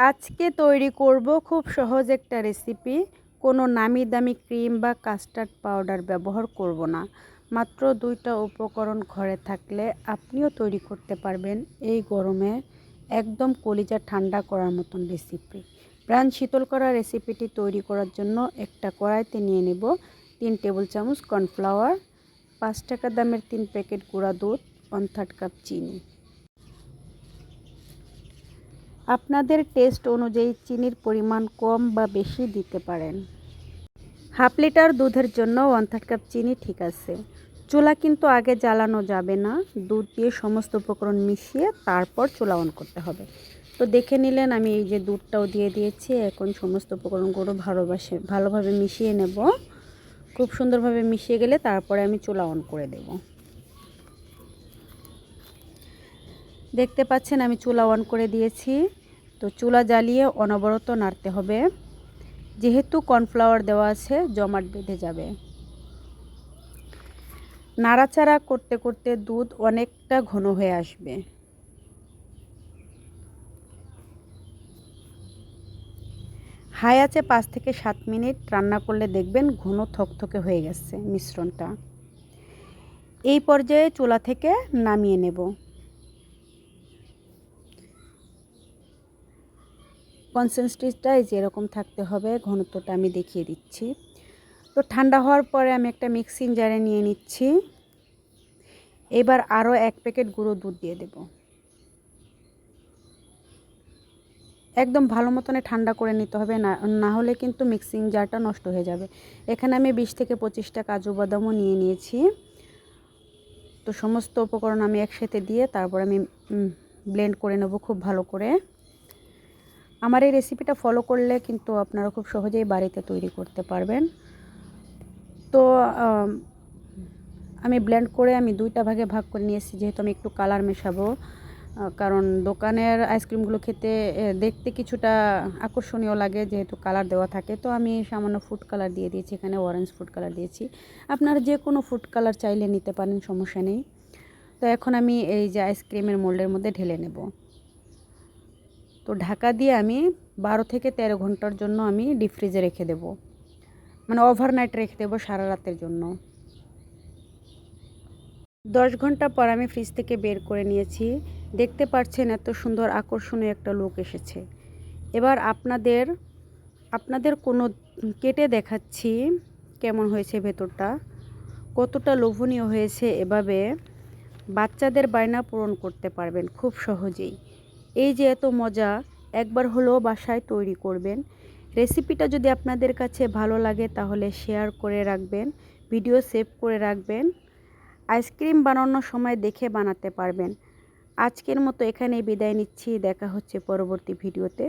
আজকে তৈরি করব খুব সহজ একটা রেসিপি। কোনো নামি দামি ক্রিম বা কাস্টার্ড পাউডার ব্যবহার করব না। মাত্র 2টা উপকরণ ঘরে থাকলে আপনিও তৈরি করতে পারবেন এই গরমে একদম কলিজা ঠান্ডা করার মতন রেসিপি। প্রাণ শীতল করা রেসিপিটি তৈরি করার জন্য একটা কড়াইতে নিয়ে নেব 3 টেবিল চামচ কর্নফ্লাওয়ার, 5 টাকা দামের 3 প্যাকেট গুঁড়া দুধ, 1/3 কাপ চিনি। আপনাদের টেস্ট অনুযায়ী চিনির পরিমাণ কম বা বেশি দিতে পারেন। হাফ লিটার দুধের জন্য 1/3 কাপ চিনি ঠিক আছে। চুলা কিন্তু আগে জ্বালানো যাবে না। দুধ দিয়ে সমস্ত উপকরণ মিশিয়ে তারপর চুলা অন করতে হবে। তো দেখে নিলেন আমি এই যে দুধটাও দিয়ে দিয়েছি। এখন সমস্ত উপকরণগুলো ভালোভাবে মিশিয়ে নেব। খুব সুন্দরভাবে মিশিয়ে গেলে তারপরে আমি চুলা অন করে দেব। দেখতে পাচ্ছেন আমি চুলা অন করে দিয়েছি। তো চুলা জ্বালিয়ে অনবরত নাড়তে হবে। যেহেতু কর্নফ্লাওয়ার দেওয়া আছে জমাট বেঁধে যাবে। নাড়াচাড়া করতে করতে দুধ অনেকটা ঘন হয়ে আসবে। হাই আঁচে 5 থেকে 7 মিনিট রান্না করলে দেখবেন ঘন থকথকে হয়ে গেছে মিশ্রণটা। এই পর্যায়ে চুলা থেকে নামিয়ে নেব। কনসিস্টেন্সিটা যেরকম থাকতে হবে, ঘনত্বটা আমি দেখিয়ে দিচ্ছি। তো ঠান্ডা হওয়ার পরে আমি একটা মিক্সিং জারে নিয়ে নিচ্ছি। এবার আরও 1 প্যাকেট গুঁড়ো দুধ দিয়ে দেব। একদম ভালো মতনে ঠান্ডা করে নিতে হবে, না হলে কিন্তু মিক্সিং জারটা নষ্ট হয়ে যাবে। এখানে আমি 20 থেকে 25টা কাজু বাদামও নিয়ে নিয়েছি। তো সমস্ত উপকরণ আমি একসাথে দিয়ে তারপর আমি ব্লেন্ড করে নেব খুব ভালো করে। আমার এই রেসিপিটা ফলো করলে কিন্তু আপনারা খুব সহজেই বাড়িতে তৈরি করতে পারবেন। তো আমি ব্লেন্ড করে আমি 2টা ভাগে ভাগ করে নিয়েছি, যেহেতু আমি একটু কালার মেশাবো। কারণ দোকানের আইসক্রিমগুলো খেতে দেখতে কিছুটা আকর্ষণীয় লাগে, যেহেতু কালার দেওয়া থাকে। তো আমি সামান্য ফুড কালার দিয়ে দিয়েছি, এখানে অরেঞ্জ ফুড কালার দিয়েছি। আপনারা যে কোনো ফুড কালার চাইলে নিতে পারেন, সমস্যা নেই। তো এখন আমি এই যে আইসক্রিমের মোল্ডের মধ্যে ঢেলে নেব। তো ঢাকা দিয়ে আমি 12 থেকে 13 ঘন্টার জন্য আমি ডিপ ফ্রিজে রেখে দেব, মানে ওভারনাইট রেখে দেবো সারা রাতের জন্য। 10 ঘন্টা পর আমি ফ্রিজ থেকে বের করে নিয়েছি। দেখতে পাচ্ছেন এত সুন্দর আকর্ষণীয় একটা লুক এসেছে। এবার আপনাদের কোনো কেটে দেখাচ্ছি কেমন হয়েছে ভেতরটা, কতটা লোভনীয় হয়েছে। এভাবে বাচ্চাদের বায়না পূরণ করতে পারবেন খুব সহজেই। এই যে এত মজা, একবার হলেও বাসায় তৈরি করবেন। রেসিপিটা যদি আপনাদের কাছে ভালো লাগে তাহলে শেয়ার করে রাখবেন, ভিডিও সেভ করে রাখবেন। আইসক্রিম বানানোর সময় দেখে বানাতে পারবেন। আজকের মতো এখানেই বিদায় নিচ্ছি। দেখা হচ্ছে পরবর্তী ভিডিওতে।